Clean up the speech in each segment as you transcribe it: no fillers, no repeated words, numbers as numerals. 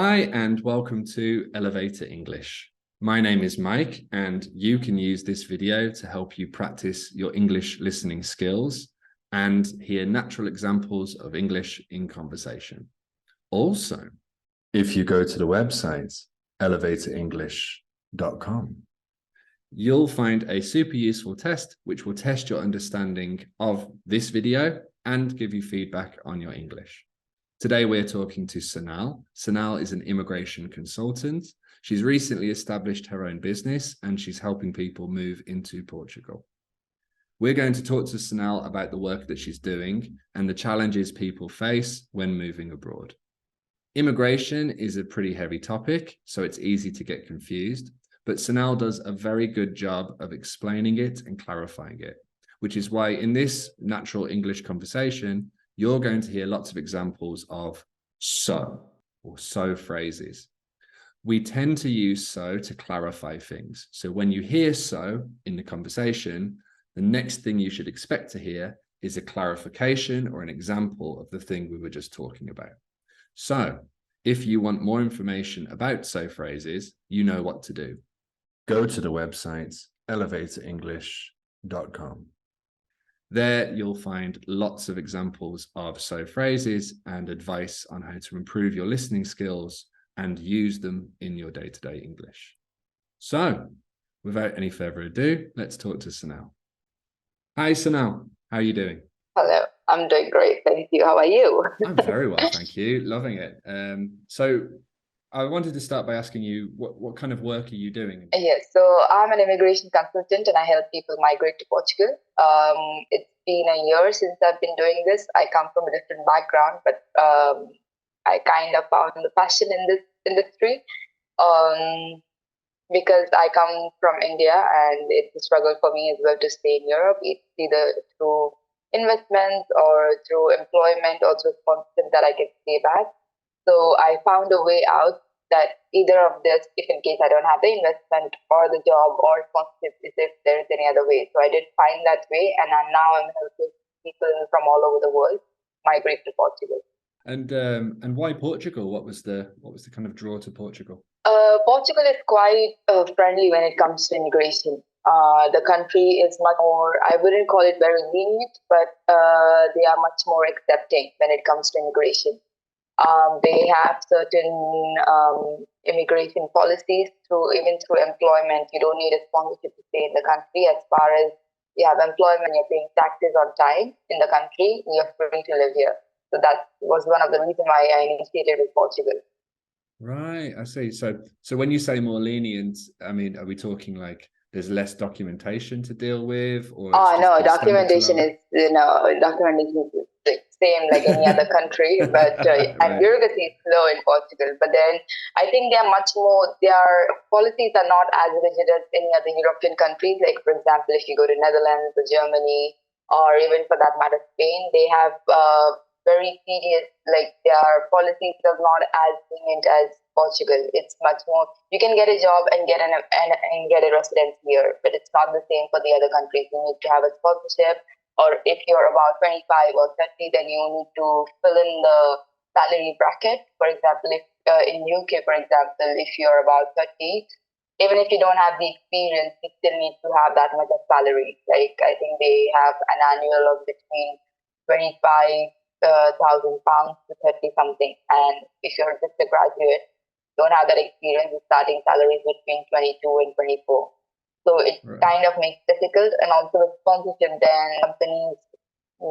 Hi, and welcome to Elevator English. My name is Mike, and you can use this video to help you practice your English listening skills and hear natural examples of English in conversation. Also, if you go to the website elevatorenglish.com, you'll find a super useful test which will test your understanding of this video and give you feedback on your English. Today, we're talking to Sonal. Sonal is an immigration consultant. She's recently established her own business and she's helping people move into Portugal. We're going to talk to Sonal about the work that she's doing and the challenges people face when moving abroad. Immigration is a pretty heavy topic, so it's easy to get confused, but Sonal does a very good job of explaining it and clarifying it, which is why in this natural English conversation, you're going to hear lots of examples of so or so phrases. We tend to use so to clarify things. So when you hear so in the conversation, the next thing you should expect to hear is a clarification or an example of the thing we were just talking about. So if you want more information about so phrases, you know what to do. Go to the website elevatorenglish.com. There you'll find lots of examples of so phrases and advice on how to improve your listening skills and use them in your day-to-day English. So, without any further ado, let's talk to Sonal. Hi Sonal, how are you doing? Hello, I'm doing great, thank you. How are you? I'm very well, thank you. Loving it. So I wanted to start by asking you, what kind of work are you doing? Yes, so I'm an immigration consultant and I help people migrate to Portugal. It's been a year since I've been doing this. I come from a different background, but I kind of found the passion in this industry because I come from India and it's a struggle for me as well to stay in Europe. It's either through investments or through employment or through sponsorship that I can stay back. So I found a way out that either of this, if in case I don't have the investment or the job or sponsorship, if there is any other way. So I did find that way, and now I'm helping people from all over the world migrate to Portugal. And why Portugal? What was the kind of draw to Portugal? Portugal is quite friendly when it comes to immigration. The country is much more, I wouldn't call it very lenient, but they are much more accepting when it comes to immigration. They have certain immigration policies even through employment. You don't need a sponsorship to stay in the country. As far as you have employment, you're paying taxes on time in the country, you're free to live here. So that was one of the reasons why I initiated with Portugal. Right, I see. So when you say more lenient, I mean, are we talking like there's less documentation to deal with, or no, documentation is documentation is the same like any other country, but and bureaucracy is slow in Portugal. But then I think they are much more. Their policies are not as rigid as any other European countries. Like for example, if you go to Netherlands or Germany, or even for that matter Spain, they have very serious. Like their policies are not as lenient as Portugal. It's much more. You can get a job and get and get a residence here, but it's not the same for the other countries. You need to have a sponsorship, or if you're about 25 or 30, then you need to fill in the salary bracket. For example, if in UK, for example, if you're about 30, even if you don't have the experience, you still need to have that much of salary. Like I think they have an annual of between 25,000 pounds to 30 something, and if you're just a graduate, don't have that experience, the starting salary is between 22 and 24. So it kind of makes it difficult. And also with sponsorship, then companies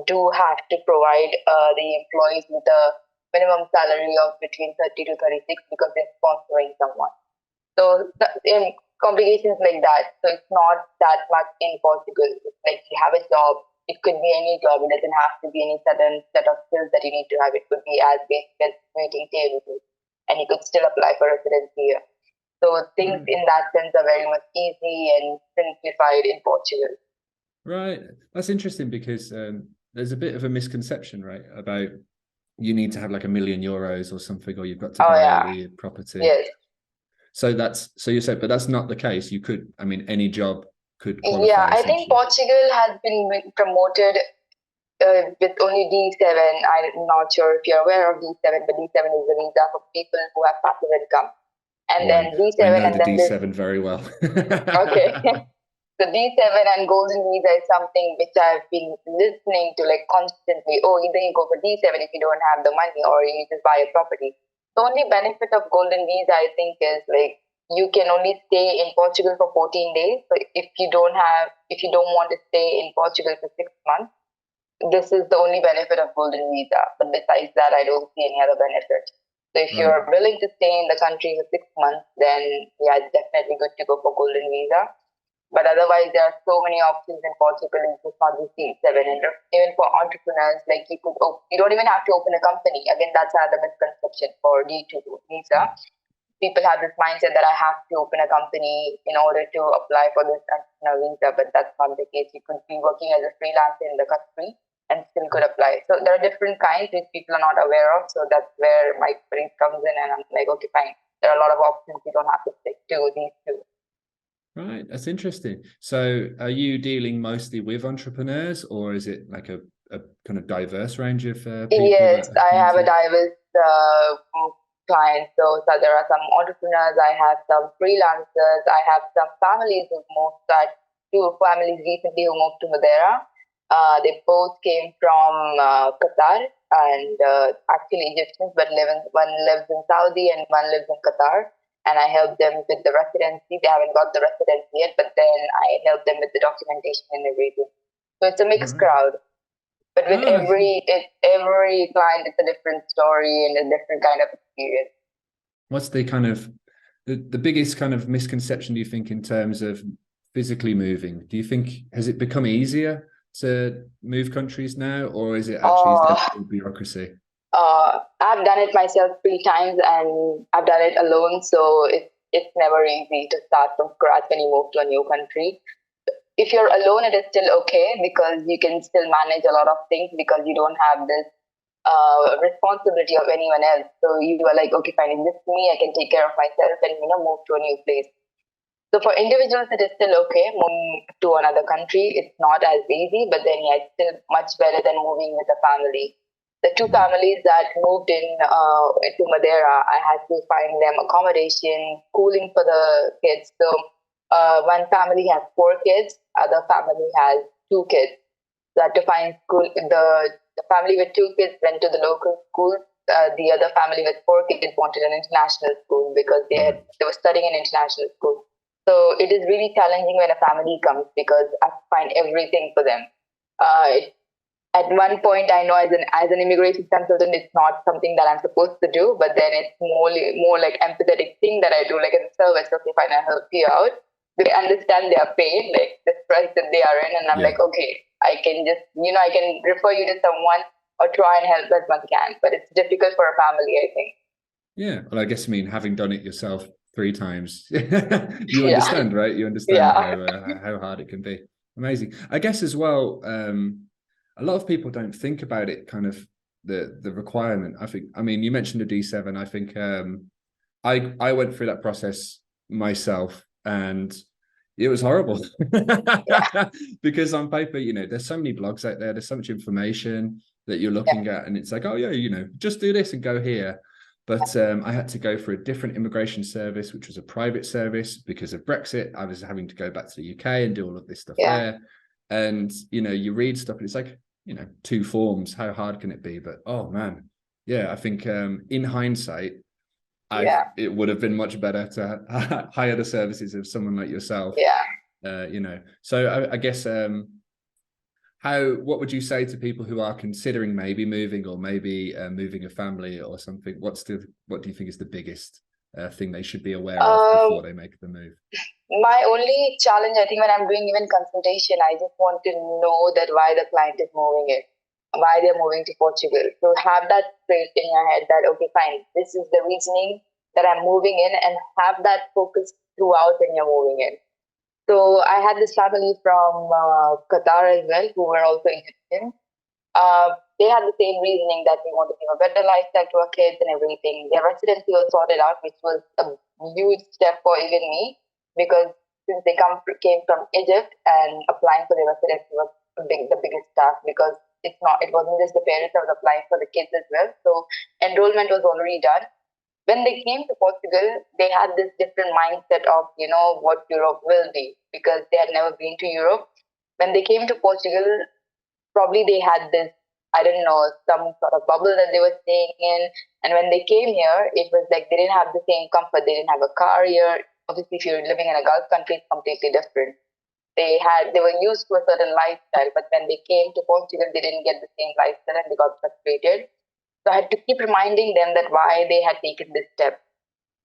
do have to provide the employees with a minimum salary of between 30 to 36 because they're sponsoring someone. So in complications like that, so it's not that much in Portugal. It's like you have a job, it could be any job, it doesn't have to be any certain set of skills that you need to have. It could be as basic as waiting tables, and you could still apply for residency here. So things in that sense are very much easy and simplified in Portugal. Right. That's interesting because there's a bit of a misconception, right, about you need to have like €1 million or something, or you've got to buy the property. Yes. So you said, but that's not the case. You could, I mean, any job could qualify. Yeah, I think Portugal has been promoted with only D7. I'm not sure if you're aware of D7, but D7 is the visa for people who have passive income. And Boy, then D7, I know and the then D7 very well. okay. So D7 and golden visa is something which I've been listening to like constantly. Oh, either you go for D7 if you don't have the money, or you just buy a property. The only benefit of golden visa, I think, is like you can only stay in Portugal for 14 days. So if you don't want to stay in Portugal for 6 months, this is the only benefit of golden visa. But besides that, I don't see any other benefit. So if Right. you're willing to stay in the country for 6 months, then yeah, it's definitely good to go for golden visa. But otherwise, there are so many options in Portugal. It's just not the C7. And even for entrepreneurs, like you don't even have to open a company. Again, that's another misconception for D2 visa. People have this mindset that I have to open a company in order to apply for this entrepreneur visa, but that's not the case. You could be working as a freelancer in the country and still could apply. So there are different kinds which people are not aware of. So that's where my brain comes in, and I'm like, okay, fine. There are a lot of options. You don't have to stick to these two. Right, that's interesting. So are you dealing mostly with entrepreneurs, or is it like a kind of diverse range of people? Yes, I have a diverse clients. So there are some entrepreneurs, I have some freelancers, I have some families who moved, two families recently who moved to Madeira. They both came from Qatar and actually Egyptians, but one lives in Saudi and one lives in Qatar. And I help them with the residency. They haven't got the residency yet, but then I help them with the documentation and everything. So it's a mixed crowd. But with every client, it's a different story and a different kind of experience. What's the kind of the biggest kind of misconception, do you think, in terms of physically moving? Do you think, has it become easier to move countries now, or is it actually bureaucracy? I've done it myself 3 times, and I've done it alone. So it's never easy to start from scratch when you move to a new country. If you're alone, it is still okay because you can still manage a lot of things because you don't have this responsibility of anyone else. So you are like, okay, fine, it's just me. I can take care of myself and move to a new place. So for individuals, it is still okay. Moving to another country, it's not as easy, but then yeah, it's still much better than moving with a family. The 2 families that moved to Madeira, I had to find them accommodation, schooling for the kids. So one family has 4 kids, other family has 2 kids. So I had to find school. The family with 2 kids went to the local school. The other family with 4 kids wanted an international school because they were studying in international school. So it is really challenging when a family comes because I have to find everything for them. At one point, I know as an immigration consultant, it's not something that I'm supposed to do, but then it's more like empathetic thing that I do, like as a service. Okay, fine, I'll help you out. They understand their pain, like the stress that they are in, and I'm like, okay, I can just, I can refer you to someone or try and help as much as I can, but it's difficult for a family, I think. Yeah, well, I guess, having done it yourself 3 times, you understand, right? You understand how hard it can be. Amazing. I guess as well, a lot of people don't think about it, kind of the requirement. You mentioned a D7. I think I went through that process myself, and it was horrible because on paper, there's so many blogs out there, there's so much information that you're looking at, and it's like, oh yeah, just do this and go here. But I had to go for a different immigration service, which was a private service because of Brexit. I was having to go back to the UK and do all of this stuff there. And, you read stuff and it's like, 2 forms, how hard can it be? But, oh man, yeah, I think in hindsight, it would have been much better to hire the services of someone like yourself. So I guess, what would you say to people who are considering maybe moving or maybe moving a family or something? What do you think is the biggest thing they should be aware of before they make the move? My only challenge, I think, when I'm doing even consultation, I just want to know that why the client is moving it, why they're moving to Portugal. So have that straight in your head that, okay, fine, this is the reasoning that I'm moving in, and have that focus throughout when you're moving in. So I had this family from Qatar as well, who were also Egyptian. They had the same reasoning that we want to give a better lifestyle to our kids and everything. Their residency was sorted out, which was a huge step for even me, because since they came from Egypt, and applying for their residency was the biggest task, because it wasn't just the parents that was applying for the kids as well. So enrollment was already done. When they came to Portugal, they had this different mindset of, what Europe will be, because they had never been to Europe. When they came to Portugal, probably they had this, I don't know, some sort of bubble that they were staying in. And when they came here, it was like they didn't have the same comfort. They didn't have a car here. Obviously, if you're living in a Gulf country, it's completely different. They were used to a certain lifestyle, but when they came to Portugal, they didn't get the same lifestyle and they got frustrated. So I had to keep reminding them that why they had taken this step.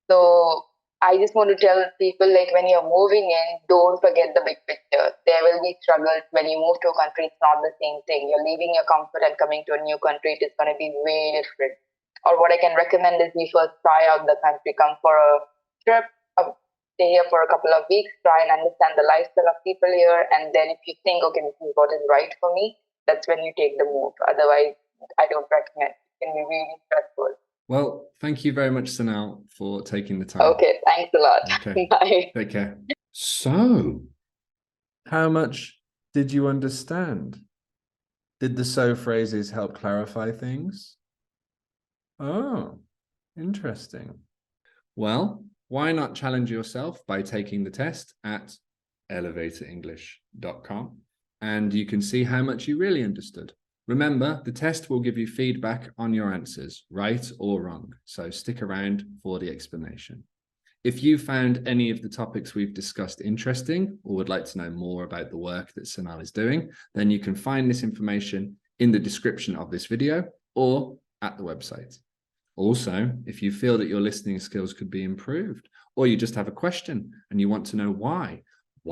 So I just want to tell people, like, when you're moving in, don't forget the big picture. There will be struggles when you move to a country. It's not the same thing. You're leaving your comfort and coming to a new country. It is going to be way different. Or what I can recommend is you first try out the country. Come for a trip, stay here for a couple of weeks, try and understand the lifestyle of people here. And then if you think, okay, this is what is right for me, that's when you take the move. Otherwise, I don't recommend. It can be really stressful. Well, thank you very much, Sonal, for taking the time. Okay, thanks a lot. Okay. Bye. Take care. So, how much did you understand? Did the so phrases help clarify things? Oh, interesting. Well, why not challenge yourself by taking the test at elevatorenglish.com, and you can see how much you really understood. Remember, the test will give you feedback on your answers, right or wrong, so stick around for the explanation. If you found any of the topics we've discussed interesting or would like to know more about the work that Sonal is doing, then you can find this information in the description of this video or at the website. Also, if you feel that your listening skills could be improved, or you just have a question and you want to know why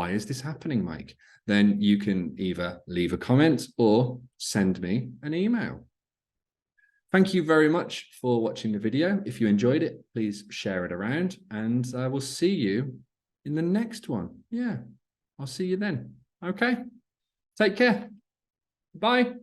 is this happening, Mike? Then you can either leave a comment or send me an email. Thank you very much for watching the video. If you enjoyed it, please share it around, and I will see you in the next one. Yeah, I'll see you then. Okay, take care. Bye.